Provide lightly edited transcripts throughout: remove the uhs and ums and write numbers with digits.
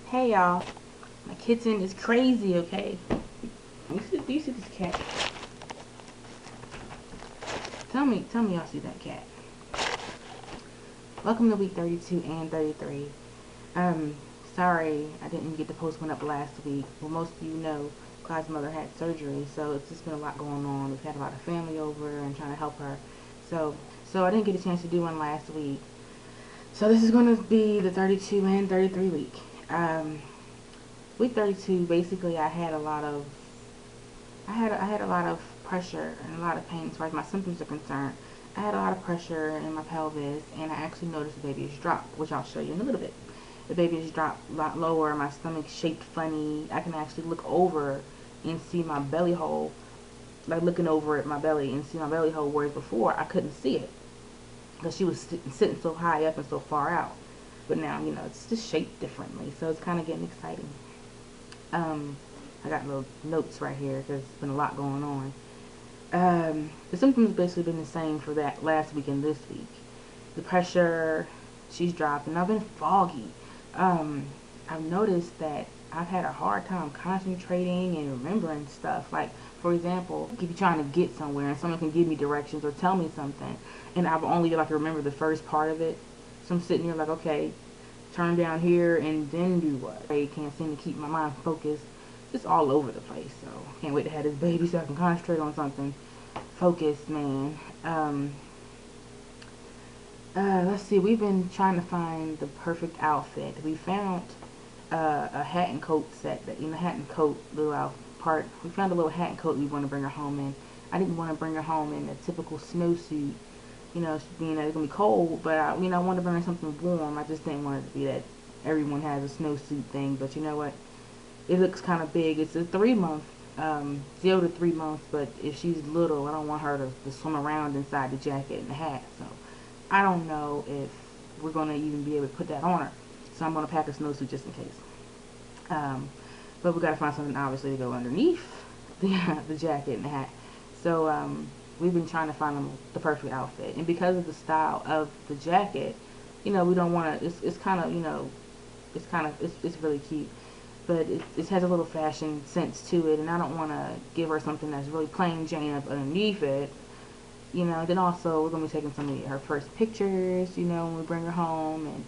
Hey y'all, my kitten is crazy, okay? Do you see this cat? Tell me y'all see that cat. Welcome to week 32 and 33. Sorry I didn't get the post one up last week. Well, most of you know Clyde's mother had surgery, so it's just been a lot going on. We've had a lot of family over and trying to help her. So I didn't get a chance to do one last week. So this is going to be the 32 and 33 week. Week 32, basically I had a lot of pressure and a lot of pain as far as my symptoms are concerned. I had a lot of pressure in my pelvis, and I actually noticed the baby has dropped, which I'll show you in a little bit. The baby has dropped a lot lower. My stomach's shaped funny. I can actually look over and see my belly hole, like looking over at my belly and see my belly hole, whereas before I couldn't see it because she was sitting so high up and so far out. But now, it's just shaped differently, so it's kind of getting exciting. I got little notes right here because there's been a lot going on. The symptoms basically been the same for that last week and this week. The pressure, she's dropped, and I've been foggy. I've noticed that I've had a hard time concentrating and remembering stuff. Like, for example, if you're trying to get somewhere and someone can give me directions or tell me something, and I've only remember the first part of it. So I'm sitting here like, okay, turn down here and then do what? I can't seem to keep my mind focused. Just all over the place. So can't wait to have this baby so I can concentrate on something. Focus, man. Let's see. We've been trying to find the perfect outfit. We found a hat and coat set that hat and coat little part. We found a little hat and coat we want to bring her home in. I didn't want to bring her home in a typical snowsuit. Being that it's gonna be cold, but I want to bring her something warm. I just didn't want it to be that everyone has a snowsuit thing. But you know what? It looks kind of big. It's a 3-month, 0 to 3 months, but if she's little, I don't want her to swim around inside the jacket and the hat. So I don't know if we're going to even be able to put that on her. So I'm going to pack a snowsuit just in case. But we got to find something obviously to go underneath the jacket and the hat. So we've been trying to find the perfect outfit. And because of the style of the jacket, we don't want to, it's kind of, it's really cute. But it has a little fashion sense to it, and I don't want to give her something that's really plain Jane up underneath it. Then also we're going to be taking some of her first pictures, when we bring her home, and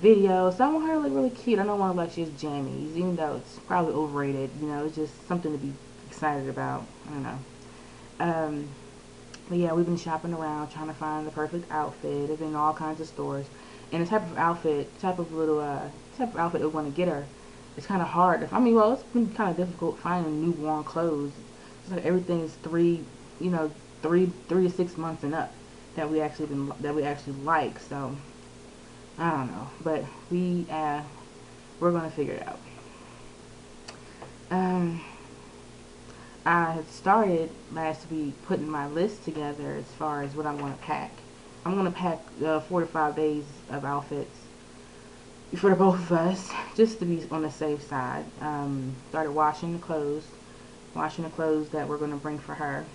videos. So I want her to look really cute. I don't want to look like she has jammies, even though it's probably overrated. It's just something to be excited about. I don't know. But yeah, we've been shopping around trying to find the perfect outfit. There's been all kinds of stores, and the type of outfit we want to get her. It's kind of hard. It's been kind of difficult finding newborn clothes. It's like everything is three to 6 months and up that we actually like. So I don't know, but we're gonna figure it out. I had started last week putting my list together as far as what I want to pack. I'm gonna pack 4 to 5 days of outfits for the both of us, just to be on the safe side. Started washing the clothes that we're going to bring for her.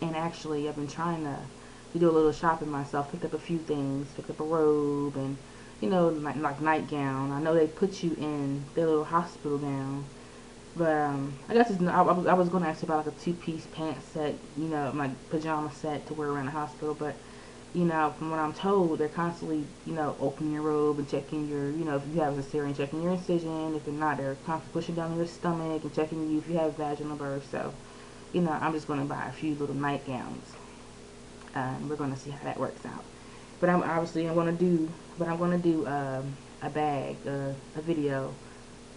And actually, I've been trying to do a little shopping myself. Picked up a few things. Picked up a robe and, like nightgown. I know they put you in their little hospital gown. But I guess I was going to ask about like a 2-piece pants set, my pajama set to wear around the hospital. But from what I'm told, they're constantly, opening your robe and checking your, if you have a cesarean, checking your incision. If they're not, they're constantly pushing down your stomach and checking you if you have vaginal birth. So, I'm just going to buy a few little nightgowns. And we're going to see how that works out. But I'm going to do a bag, a video,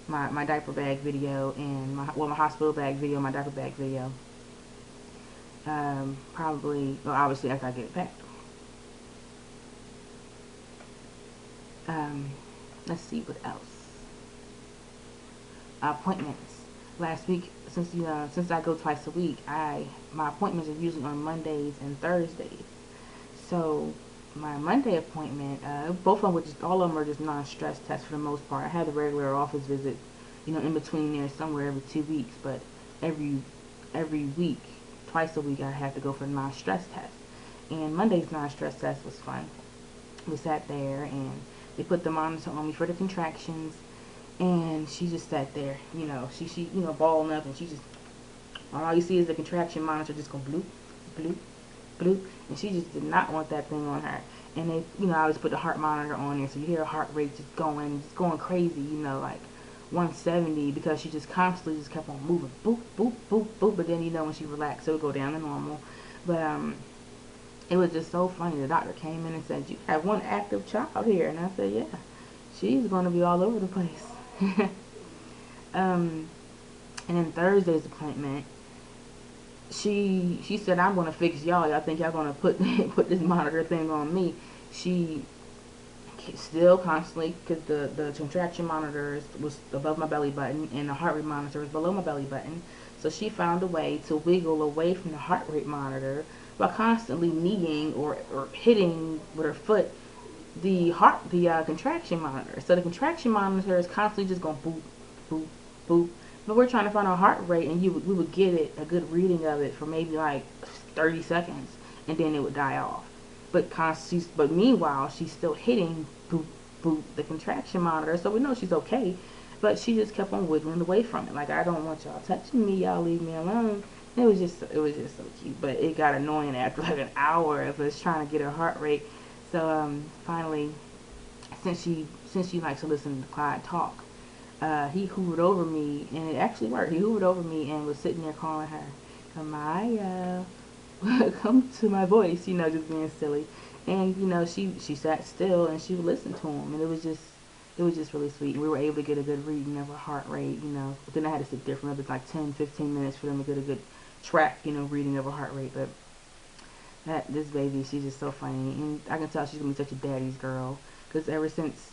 my diaper bag video, and my hospital bag video, my diaper bag video. Obviously after I get it packed. Let's see what else. Appointments. Last week, since I go twice a week, my appointments are usually on Mondays and Thursdays. So my Monday appointment, all of them are just non-stress tests for the most part. I have the regular office visit, in between there somewhere every 2 weeks, but every week, twice a week, I have to go for a non-stress test. And Monday's non-stress test was fun. We sat there and they put the monitor on me for the contractions, And she just sat there, she balling up, and she just, all you see is the contraction monitor just going bloop, bloop, bloop, and she just did not want that thing on her. And they, I always put the heart monitor on there, so you hear her heart rate just going crazy, like 170, because she just constantly just kept on moving, boop, boop, boop, boop. But then, when she relaxed, it would go down to normal. But it was just so funny. The doctor came in and said, "You have one active child here," and I said, "Yeah, she's going to be all over the place." And then Thursday's appointment, she said, "I'm gonna fix y'all. Y'all think y'all gonna put put this monitor thing on me?" She still constantly, because the contraction monitor was above my belly button and the heart rate monitor was below my belly button. So she found a way to wiggle away from the heart rate monitor while constantly kneeing or hitting with her foot the contraction monitor. So the contraction monitor is constantly just going boop, boop, boop. But we're trying to find our heart rate, and we would get a good reading of it for maybe like 30 seconds, and then it would die off. But meanwhile, she's still hitting boop, boop, the contraction monitor, so we know she's okay. But she just kept on wiggling away from it. Like, "I don't want y'all touching me. Y'all leave me alone." It was just so cute. But it got annoying after like an hour of us trying to get her heart rate. So finally, since she likes to listen to Clyde talk, he hoovered over me, and it actually worked. He hoovered over me and was sitting there calling her, "Amaya, come to my voice," just being silly. And she sat still and she would listen to him, and it was just really sweet. And we were able to get a good reading of her heart rate. But then I had to sit there for another like 10-15 minutes for them to get a good track, reading of her heart rate. But this baby, she's just so funny, and I can tell she's gonna be such a daddy's girl, because ever since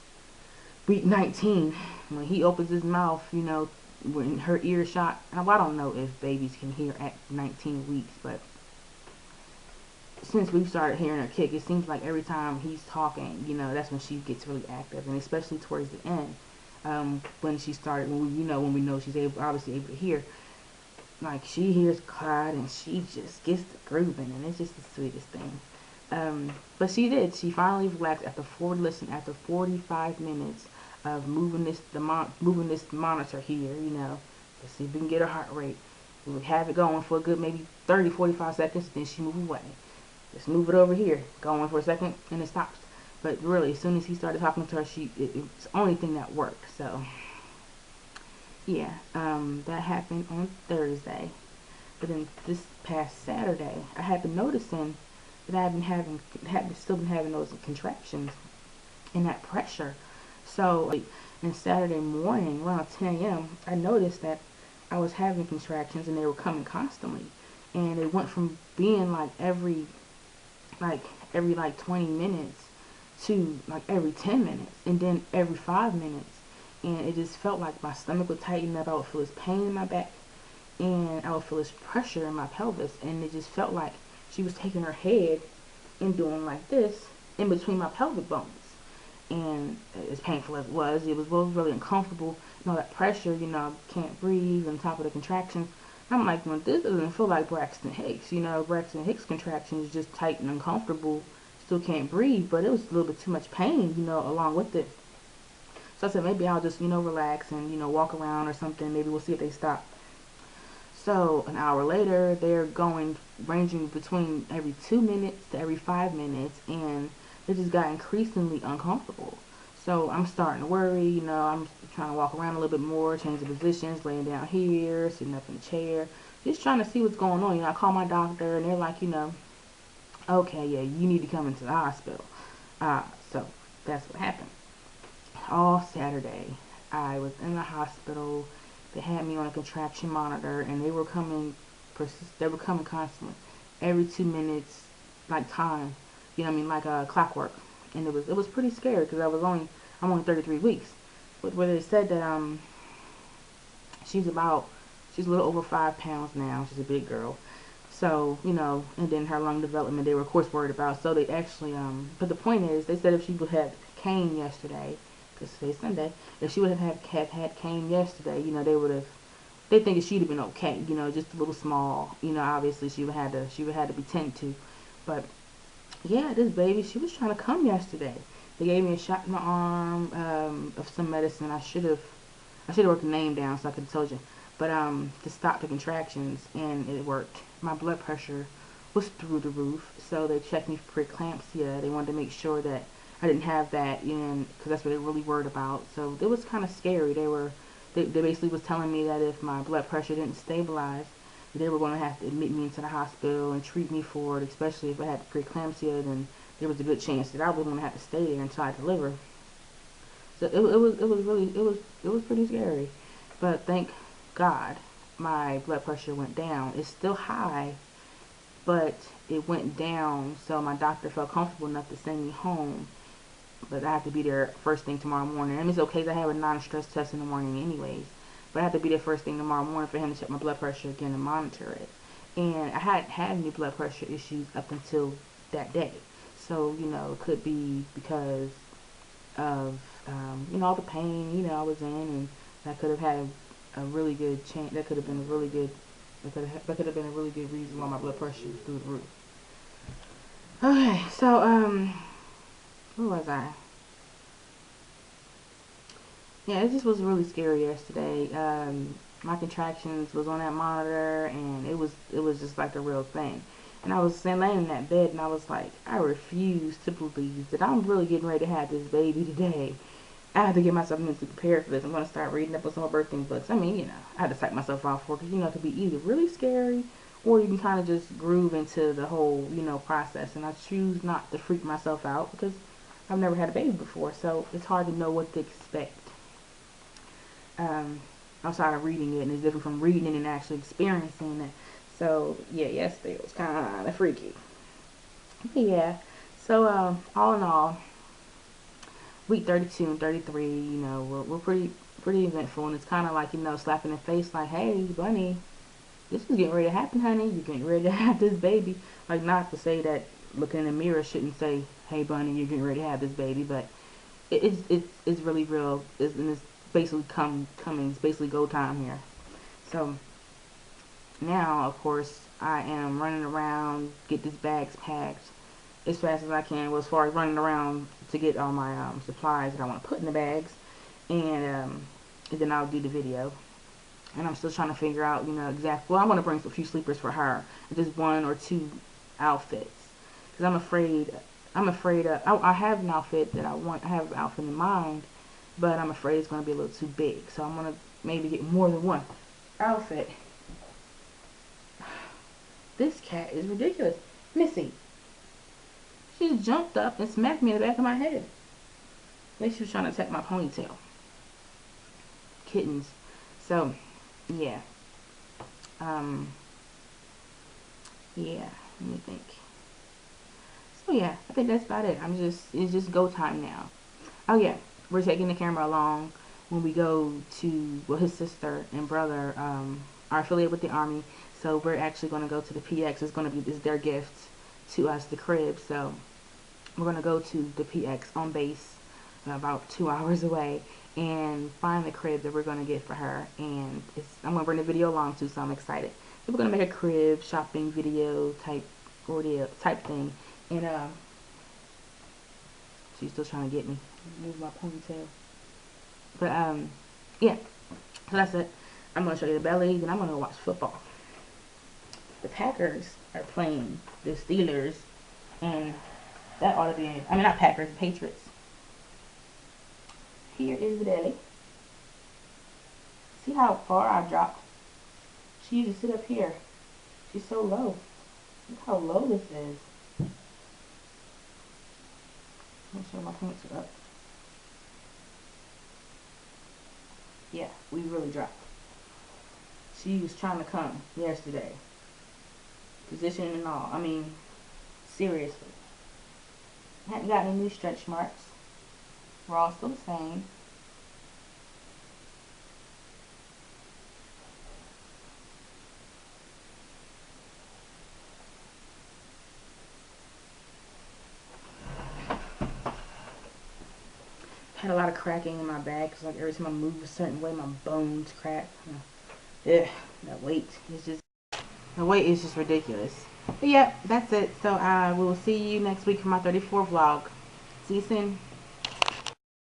week 19, when he opens his mouth, when her ear shot, and I don't know if babies can hear at 19 weeks, but since we've started hearing her kick, it seems like every time he's talking, that's when she gets really active, and especially towards the end, when she started, when we know she's obviously able to hear, like, she hears Clyde and she just gets to grooving, and it's just the sweetest thing. But she finally relaxed after 45 minutes of moving this monitor here, to see if we can get her heart rate. We would have it going for a good maybe 30-45 seconds, then she move away. Just move it over here, going for a second, and it stops. But really, as soon as he started talking to her, it's the only thing that worked. So yeah, that happened on Thursday. But then this past Saturday, I had been noticing that still been having those contractions and that pressure. So like, and Saturday morning around 10 a.m., I noticed that I was having contractions and they were coming constantly. And it went from being like every 20 minutes to like every 10 minutes, and then every 5 minutes. And it just felt like my stomach would tighten up. I would feel this pain in my back, and I would feel this pressure in my pelvis, and it just felt like she was taking her head and doing like this in between my pelvic bones. And as painful as it was really uncomfortable. That pressure, I can't breathe on top of the contractions. I'm like, well, this doesn't feel like Braxton Hicks. Braxton Hicks contractions is just tight and uncomfortable, still can't breathe, but it was a little bit too much pain, along with it. So I said, maybe I'll just, relax and, walk around or something. Maybe we'll see if they stop. So an hour later, they're ranging between every 2 minutes to every 5 minutes, and it just got increasingly uncomfortable. So I'm starting to worry, I'm trying to walk around a little bit more, change the positions, laying down here, sitting up in the chair, just trying to see what's going on. I call my doctor, and they're like, okay, yeah, you need to come into the hospital. So that's what happened. All Saturday, I was in the hospital. They had me on a contraction monitor, and they were coming constantly, every 2 minutes, like time, like clockwork. And it was pretty scary, because I'm only 33 weeks. But where they said that she's a little over 5 pounds now. She's a big girl. So, and then her lung development, they were of course worried about. So they actually, but the point is, they said if she would have came yesterday, because today's Sunday, if she would have had came yesterday, they think she'd have been okay, just a little small, obviously she would have to be tended to. But yeah, this baby, she was trying to come yesterday. They gave me a shot in my arm of some medicine. I should have I should have wrote the name down so I could have told you. But to stop the contractions, and it worked. My blood pressure was through the roof, so they checked me for preeclampsia. They wanted to make sure that I didn't have that, and because that's what they were really worried about. So it was kind of scary. They basically was telling me that if my blood pressure didn't stabilize, they were going to have to admit me into the hospital and treat me for it, especially if I had preeclampsia. Then there was a good chance that I was going to have to stay there until I deliver. So it was pretty scary. But thank God my blood pressure went down. It's still high, but it went down, so my doctor felt comfortable enough to send me home. But I have to be there first thing tomorrow morning. I mean, it's okay to have a non-stress test in the morning anyways, but I have to be there first thing tomorrow morning for him to check my blood pressure again and monitor it. And I hadn't had any blood pressure issues up until that day. So, it could be because of, all the pain, I was in, and I could have had a really good chance. That could have been a really good. That could have been a really good reason why my blood pressure was through the roof. Okay, so where was I? Yeah, it just was really scary yesterday. My contractions was on that monitor, and it was just like a real thing. And I was laying in that bed, and I was like, I refuse to believe that I'm really getting ready to have this baby today. I had to get myself mentally prepared for this. I'm going to start reading up on some more birthing books. I mean, I had to psych myself out for it because, it could be either really scary or you can kind of just groove into the whole, process. And I choose not to freak myself out because I've never had a baby before. So it's hard to know what to expect outside of reading it. And it's different from reading it and actually experiencing it. So, yeah, yesterday it was kind of freaky. But, yeah. So, all in all, week 32 and 33, we're pretty eventful, and it's kind of like, slapping in the face, like, hey, bunny, this is getting ready to happen, honey. You're getting ready to have this baby. Like, not to say that looking in the mirror shouldn't say, hey, bunny, you're getting ready to have this baby, but it's really real, and it's basically coming. It's basically go time here. So now, of course, I am running around, get these bags packed as fast as I can. Well, as far as running around to get all my supplies that I want to put in the bags, and then I'll do the video. And I'm still trying to figure out, exactly. Well, I want to bring a few sleepers for her, just one or two outfits, because I'm afraid. I have an outfit that I want. I have an outfit in mind, but I'm afraid it's going to be a little too big. So I'm going to maybe get more than one outfit. This cat is ridiculous. Missy. She just jumped up and smacked me in the back of my head. Like she was trying to attack my ponytail. Kittens. So, yeah. Yeah, let me think. So yeah, I think that's about it. It's just go time now. Oh yeah, we're taking the camera along when we go to, well, his sister and brother are affiliated with the Army. So we're actually going to go to the PX. It's their gift to us, the crib. So we're going to go to the PX on base about 2 hours away and find the crib that we're going to get for her. And I'm going to bring the video along too, so I'm excited. So we're going to make a crib shopping video type ordeal type thing. And she's still trying to get me. Move my ponytail. But yeah. So that's it. I'm going to show you the belly, then I'm going to go watch football. The Packers are playing the Steelers, and that ought to be, I mean, not Packers, Patriots. Here is the belly. See how far I dropped? She used to sit up here. She's so low. Look how low this is. Make sure my pants are up. Yeah, we really dropped. She was trying to come yesterday. Position and all. I mean, seriously. Hadn't got any new stretch marks. We're all still the same. Had a lot of cracking in my back because, like, every time I move a certain way, my bones crack. Yeah, that weight is just, the weight is just ridiculous. But yeah, that's it. So I will see you next week for my 34th vlog. See you soon.